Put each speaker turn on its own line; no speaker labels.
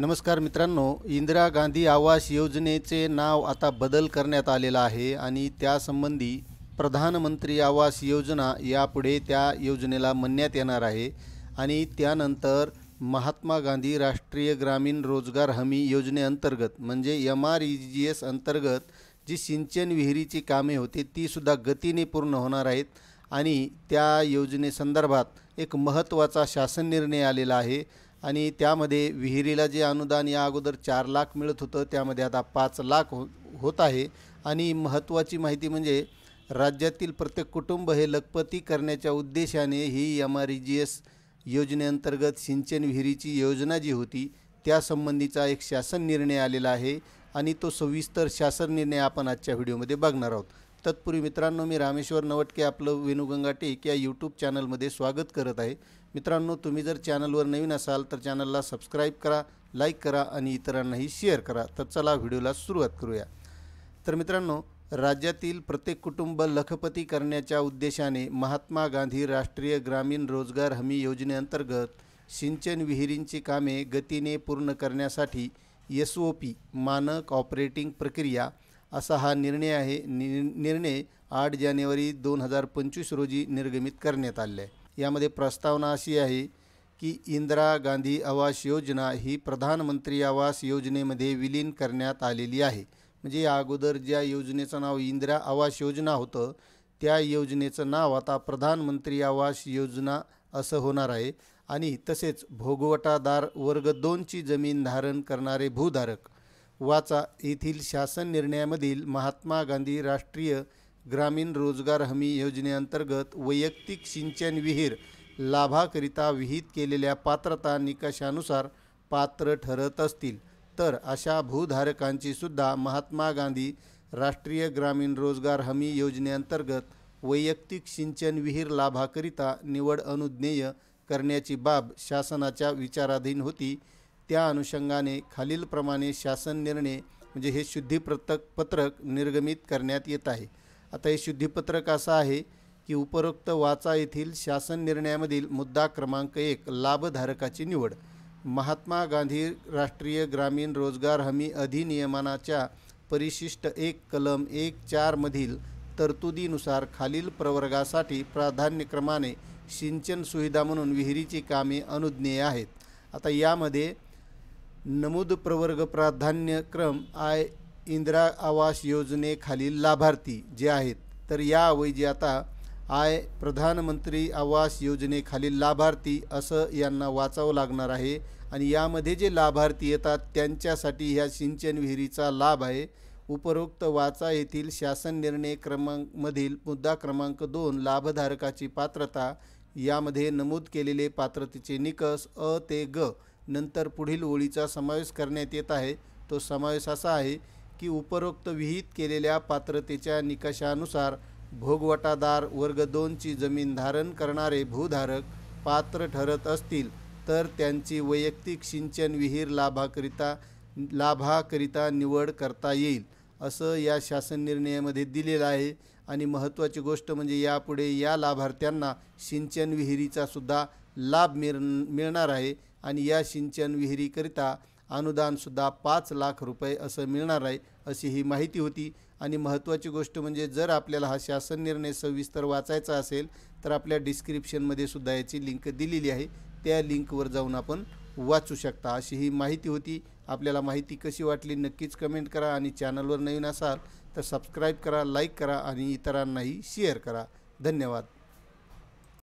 नमस्कार मित्रांनो, इंदिरा गांधी आवास योजनेचे नाव आता बदल करण्यात आलेला आहे आणि त्यासंबंधी प्रधानमंत्री आवास योजना यापुढे त्या योजनेला म्हणण्यात येणार आहे आणि त्यानंतर महात्मा गांधी राष्ट्रीय ग्रामीण रोजगार हमी योजनेअंतर्गत म्हणजे MREGS अंतर्गत जी सिंचन विहिरीची कामे होती ती सुद्धा गतीने पूर्ण होणार आहेत आणि त्या योजनेसंदर्भात एक महत्त्वाचा शासन निर्णय आलेला आहे आणि त्यामध्ये विहिरीला जे अनुदान या अगोदर 4 लाख मिळत होतं त्यामध्ये आता 5 लाख होत आहे आणि महत्त्वाची माहिती म्हणजे राज्यातील प्रत्येक कुटुंब हे लखपती करण्याच्या उद्देशाने ही MREGS योजनेअंतर्गत सिंचन विहिरीची योजना जी होती त्यासंबंधीचा एक शासन निर्णय आलेला आहे आणि तो सविस्तर शासन निर्णय आपण आजच्या व्हिडिओमध्ये बघणार आहोत। तत्पूर्वी मित्रांनो, मी रामेश्वर नवटके आपलं वेणुगंगा टेक या यूट्यूब चॅनलमध्ये स्वागत करत आहे। मित्रांनो, तुम्ही जर चॅनलवर नवीन असाल तर चॅनलला सबस्क्राईब करा, लाईक करा आणि इतरांनाही शेअर करा। तर चला व्हिडिओला सुरुवात करूया। तर मित्रांनो, राज्यातील प्रत्येक कुटुंब लखपती करण्याच्या उद्देशाने महात्मा गांधी राष्ट्रीय ग्रामीण रोजगार हमी योजनेअंतर्गत सिंचन विहिरींची कामे गतीने पूर्ण करण्यासाठी SOP मानक ऑपरेटिंग प्रक्रिया असा हा निर्णय आहे। निर्णय 8 जानेवारी 2025 रोजी निर्गमित करण्यात आले आहे। यामध्ये प्रस्तावना अशी आहे की इंदिरा गांधी आवास योजना ही प्रधानमंत्री आवास योजनेमध्ये विलीन करण्यात आलेली आहे। म्हणजे या अगोदर ज्या योजनेचं नाव इंदिरा आवास योजना होतं त्या योजनेचं नाव आता प्रधानमंत्री आवास योजना असं होणार आहे आणि तसेच भोगवटादार वर्ग 2 ची जमीन धारण करणारे भूधारक वाचा येथील शासन निर्णयामधील महात्मा गांधी राष्ट्रीय ग्रामीण रोजगार हमी योजनेअंतर्गत वैयक्तिक सिंचन विहीर लाभाकरिता विहित केलेल्या पात्रता निकषानुसार पात्र ठरत असतील तर अशा भूधारकांची सुद्धा महात्मा गांधी राष्ट्रीय ग्रामीण रोजगार हमी योजनेअंतर्गत वैयक्तिक सिंचन विहीर लाभाकरिता निवड अनुज्ञेय करण्याची बाब शासनाच्या विचाराधीन होती। त्या अनुषंगाने खालीलप्रमाणे शासन निर्णय म्हणजे हे शुद्धीपत्रक निर्गमित करण्यात येत आहे। आता हे शुद्धीपत्रक असं आहे की उपरोक्त वाचा येथील शासन निर्णयामधील मुद्दा क्रमांक 1 लाभधारकाची निवड महात्मा गांधी राष्ट्रीय ग्रामीण रोजगार हमी अधिनियमाच्या परिशिष्ट 1 कलम 1(4) मधील तरतुदीनुसार खालील प्रवर्गासाठी प्राधान्यक्रमाने सिंचन सुविधा म्हणून विहिरीची कामे अनुज्ञेय आहेत। आता यामध्ये नमूद प्रवर्ग प्राधान्यक्रम इंदिरा आवास योजनेखालील लाभार्थी जे आहेत तर याऐवजी आता प्रधानमंत्री आवास योजनेखालील लाभार्थी असं यांना वाचावं लागणार आहे आणि यामध्ये जे लाभार्थी येतात त्यांच्यासाठी ह्या सिंचन विहिरीचा लाभ आहे। उपरोक्त वाचा येथील शासन निर्णय क्रमांकमधील मुद्दा क्रमांक 2 लाभधारकाची पात्रता यामध्ये नमूद केलेले पात्रतेचे निकष अ ते ग नंतर पुढील ओळीचा समावेश करण्यात येत आहे। तो समावेश असा आहे की उपरोक्त विहित केलेल्या पात्रतेच्या निकषानुसार भोगवटादार वर्ग 2 ची जमीन धारण करणारे भूधारक पात्र ठरत असतील तर त्यांची वैयक्तिक सिंचन विहीर लाभाकरिता निवड करता येईल असं या शासन निर्णयामध्ये दिलेलं आहे। आणि महत्त्वाची गोष्ट म्हणजे यापुढे या लाभार्थ्यांना सिंचन विहिरीचा सुद्धा लाभ मिळणार आहे आणि या सिंचन विहिरीकरिता अनुदानसुद्धा 5 लाख रुपये असं मिळणार आहे अशी ही माहिती होती। आणि महत्त्वाची गोष्ट म्हणजे जर आपल्याला हा शासन निर्णय सविस्तर वाचायचा असेल तर आपल्या डिस्क्रिप्शनमध्ये सुद्धा याची लिंक दिलेली आहे, त्या लिंकवर जाऊन आपण वाचू शकता अशी ही माहिती होती। आपल्याला माहिती कशी वाटली नक्कीच कमेंट करा आणि चॅनलवर नवीन असाल तर सबस्क्राईब करा, लाईक करा आणि इतरांनाही शेअर करा। धन्यवाद।